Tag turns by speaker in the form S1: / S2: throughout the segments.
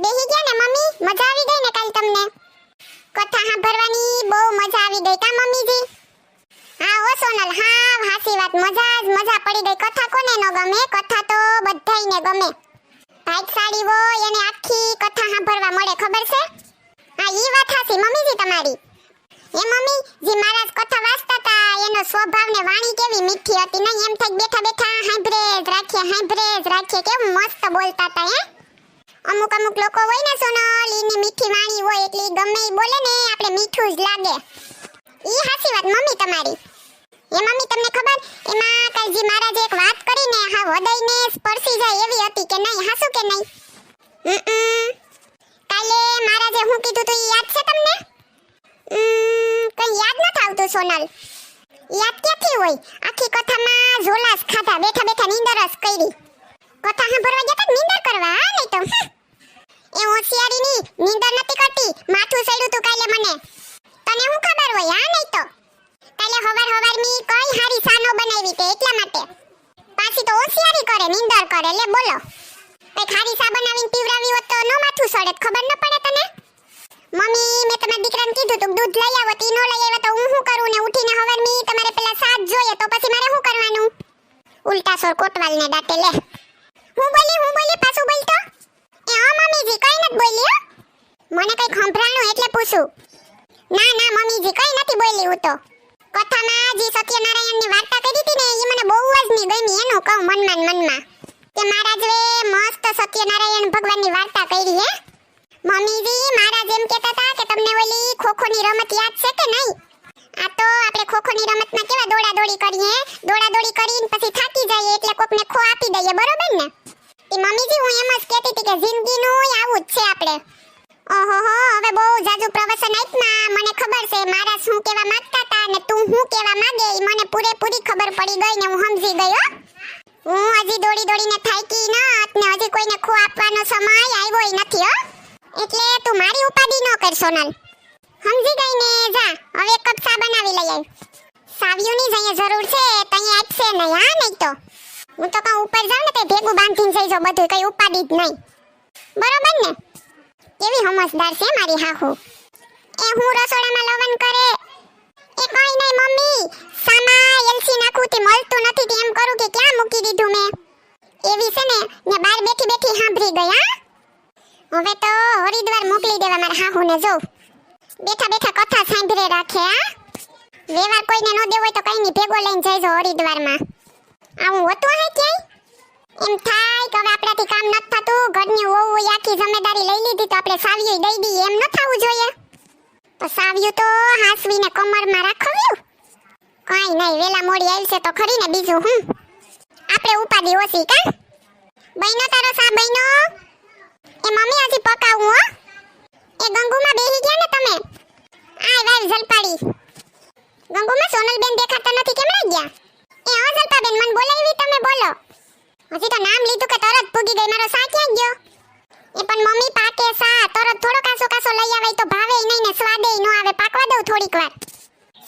S1: બેહી ગયા ને મમ્મી? મજા આવી ગઈ ને કાલ તમને? કથા સાંભળવાની બહુ મજા આવી ગઈ કા મમ્મીજી? હા ઓ સોનલ, હા હાસી વાત, મજા પડી ગઈ. કથા કોને ન ગમે? કથા તો બધાયને ગમે. ભાગશાળી હોય એને આખી કથા સાંભળવા મળે, ખબર છે? હા ઈ વાત હાસી મમ્મીજી તમારી. એ મમ્મી, જે મહારાજ કથા વાંચતા હતા એનો સ્વભાવ ને વાણી કેવી મીઠી હતી ને, એમ થઈ બેઠા બેઠા હાંભળે જ રાખીએ કેવું મસ્ત બોલતા હતા હે. અમુક લોકો હોય ને સોનલ, ઈની મીઠી વાણી હોય એટલે ગમે ઈ બોલે ને આપણે મીઠું જ લાગે. ઈ હાસી વાત મમ્મી તમારી. એ મમ્મી તમને ખબર, એમાં કાલજી મહારાજે એક વાત કરીને હા હૃદયને સ્પર્શી જાય એવી હતી કે નહીં? હાસું કે નહીં? કાલે મહારાજે શું કીધું તું યાદ છે તમને? કઈ યાદ નથી આવતું સોનલ. યાદ ક્યાંથી હોય? આખી કથામાં ઝોલાસ ખાધા, બેઠા બેઠા નીંદર જ કરી. કથા સાંભળવા ગયા તા નીંદર કરવા, હા નહીં તો એ હોશિયારીની નીંદર નથી કરતી. માથું સડ્યું તું કાલે મને. તને શું ખબર હોય? હા નહીં તો કાલે હવારની કઈ હારી સાનો બનાવી તે એટલા માટે. પાછી તો હોશિયારી કરે, નીંદર કરે. લે બોલો, કઈ ખારી સા બનાવીને પીવરાવી હોત તો નો માથું સડે, ખબર ન પડે તને? મમ્મી, મેં તમારા દીકરાને કીધું તું દૂધ લઈ આવો, તી નો લઈ આવ્યો તો હું શું કરું? ને ઉઠીને હવારની તમારે પેલા સાત જોઈએ તો પછી મારે શું કરવાનું? ઉલટા સોર કોટવાલને દાટે. લે હું બોલી પાછું બોલતો? એ હા મમ્મીજી, કઈ નથી બોલી હો. મને કઈ ખંભરાણું એટલે પૂછું. ના મમ્મીજી, કઈ નથી બોલી. હું તો કથામાં જે સત્યનારાયણની વાર્તા કરી હતી ને એ મને બહુ જ ની ગમી. એનું કહું મનમાં કે મહારાજે મસ્ત સત્યનારાયણ ભગવાનની વાર્તા કરી હે. મમ્મીજી, મહારાજ એમ કહેતા હતા કે તમને ઓલી ખોખોની રમત યાદ છે કે નહીં? આ તો આપણે ખોખોની રમતમાં કેવા દોડાદોડી કરીએ, દોડાદોડી કરીને પછી થાકી જઈએ એટલે કોકને ખો આપી દઈએ, બરોબર ને? એ મમ્મીજી, હું એમ જ કહેતી હતી કે જિંદગીનું આવું જ છે આપણે. ઓહોહો, હવે બહુ જાજુ પ્રવચન આપ્યા. મને ખબર છે મહારાજ શું કહેવા માંગતા હતા અને તું શું કહેવા માંગે એ મને પૂરેપૂરી ખબર પડી ગઈ ને હું સમજી ગઈ હો. હું હજી દોડીને થાકી નત ને હજી કોઈને ખો આપવાનો સમય આવ્યો નથી હો. એટલે તું મારી ઉપાડી ન કર સોનલ, સમજી ગઈ ને? જા હવે એક કપ ચા બનાવી લઈ આવ. સાવ્યુની જ અહીંયા જરૂર છે, તઈ આપશે નહીં, હા નહીં તો હું તો કહું ઉપર જાવ ને તે ભેગું બાંધીને જઈ જો, બધું કઈ ઉપાડી જ નહીં, બરોબર ને? કેવી સમજદાર છે મારી હાહુ. એ હું રસોડામાં લવન કરે એ કઈ નહીં મમ્મી, સામા એલસી નાખું તે મળતું નથી તે એમ કરું કે ક્યાં મૂકી દીધું મેં. એવી છે ને ને બહાર બેઠી સાંભળી ગઈ. હા હવે તો હરિદ્વાર મોકલી દેવા મારા હાહુને. જો બેઠા કથા સાંભળે રાખે. હા વ્યવહાર કોઈને ન દેવો હોય તો કઈ નહીં, ભેગો લઈને જઈજો હરિદ્વારમાં. આવું હોતું હે ક્યાંય? એમ થાય કે હવે આપણાથી કામ નથી થતું, ઘરની વહુ આખી જવાબદારી લઈ લીધી તો આપણે સાવ્યું દઈ દઈએ, એમ ન થવું જોઈએ. તો સાવ્યું તો હાસવીને કમરમાં રાખવ્યું. કઈ નહીં, વેલા મોડી આવશે તો ખરી ને, બીજું હું આપણે ઉપાડી ઓછી કા? બઈનો તારો સા બઈનો? એ મમ્મી હજી પકાવું હો. એ ગંગુમાં બેહી ગયા ને તમે? આય વાય જલપાડી. ગંગુમાં સોનલબેન દેખાતા નથી, કેમ રહી ગયા? એ હા જલપાબેન, મને બોલાવી તમે? બોલો. હજી તો નામ લીધું કે તરત પૂગી ગઈ. મારો સા ક્યાં ગયો? એ પણ મમ્મી પાકે સા તરત થોડો કાસો લઈ આવે તો ભાવે નહીં ને સ્વાદે ન આવે. પાકવા દઉં થોડીક વાર.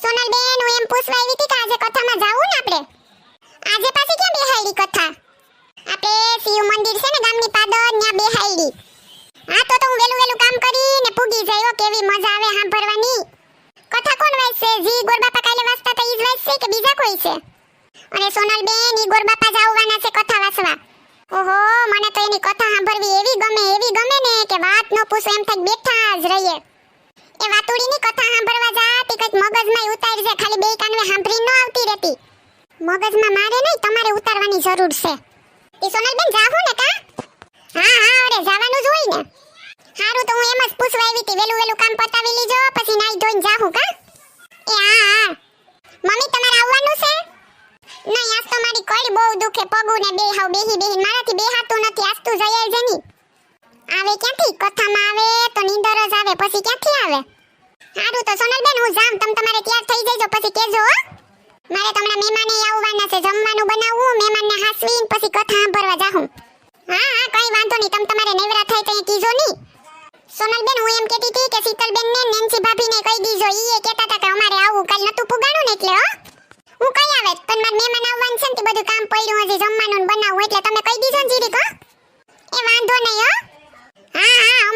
S1: સોનલબેન, હું એમ પૂછવા આવી હતી કે આજે કથામાં જાવું ને આપણે? આજે પાછી ક્યાં બેહાડી કથા? આપણે શિવ મંદિર છે ને ગામની પાદર, ત્યાં બેહાડી. હા તો હું વેલું કામ કરીને પૂગી જઈયો. કેવી મજા આવે સાંભળવાની. કથા કોણ વાંચશે? જી ગોરબાપા કાલે વાંચતા હતા ઈ જ વાંચશે કે બીજા કોઈ છે? અને સોનલબેન, ઈ ગોરબાપા જ આવવાના છે કથા વાંચવા. ઓહો, મને તો એની કથા સાંભળવી એવી ગમે ને કે વાત ન પૂછો, એમ થાય બેઠા જ રહીએ. એ વાતુડીની કથા સાંભળવા જા તે કઈક મગજમાં ઉતારી છે, ખાલી બે કાનવે સાંભળી ન આવતી રહેતી. મગજમાં મારે નહીં, તમારે ઉતારવાની જરૂર છે. ઈ સોનલબેન જાહુ ને કા? હા અરે જવાનું જ હોય ને. હારું તો હું એમ જ પૂછવા આવી હતી, વેલું કામ પતાવી લીજો પછી નાઈ ધોઈને જાહુ કા? એ હા મમ્મી, તમારે આવવાનું છે? નહીં, આજ તો મારી કઈ બહુ દુખે, પગું ને બેહી મારાથી બેહાતું નથી. આજ તું જઈ આવજે ની. આવે ક્યાંથી? કથામાં આવે તો નીંદર જ આવે, પછી ક્યાંથી આવે? હારું તો સોનલબેન હું જામ, તમારે તૈયાર થઈ જજો પછી કેજો હો. મારે તો હમણાં મહેમાને આવવાના છે, જમવાનું બનાવવું, મહેમાનને હાસવીને પછી કથા સાંભળવા જાહું. હા કઈ વાંધો નહીં, તમારે નેવરા થાય તો કીજો ની. સોનલબેન, હું એમ કહેતી હતી કે શીતલબેન ને નેન્સી ભાભીને કહી દીજો. ઈ કહેતા હતા કે અમારે આવું કાલ નતું પુગાણું ને એટલે હો. હું કઈ આવે પણ મારે મહેમાન આવવાનું છે ને, બધું કામ પડ્યું હજી જમવાનું બનાવવું, એટલે તમે કહી દીજો ને જીરીક હો. એ વાંધો નહીં હો. હા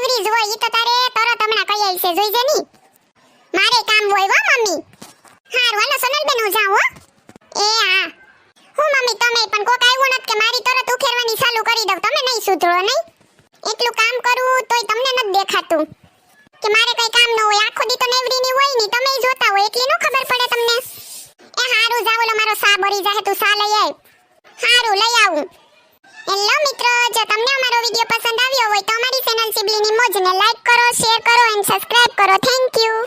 S1: નેવરી જ હોય ઈ તો તારે તરત હમણાં કહી આવી છે જોઈજે ની મારે કામ હોય હો મમ્મી હારું હાલો સોનલબેન હું જાઉં હો એ હા હું મમ્મી તમે પણ કોક આવ્યું નથી કે મારી તરત ઉખેરવાની ચાલુ કરી દઉં તમે નહીં સુધરો નહીં એટલું કામ કરું તોય તમને નથી દેખાતું કે મારે કઈ કામ ન હોય આખો દી તો નેવરીની હોય ની તમે જોતા હોય એટલી નો ખબર પડે તમને એ હારું જાવ ઓલો મારો સા ભરી જાહે તું સા લઈ આવ હારું લઈ આવું હેલો મિત્રો જો તમને અમારો વિડિયો પસંદ આવ્યો હોય તો અમારી ચેનલ સિબલીની મોજને લાઈક કરો શેર કરો એન્ડ સબસ્ક્રાઇબ કરો થેન્ક યુ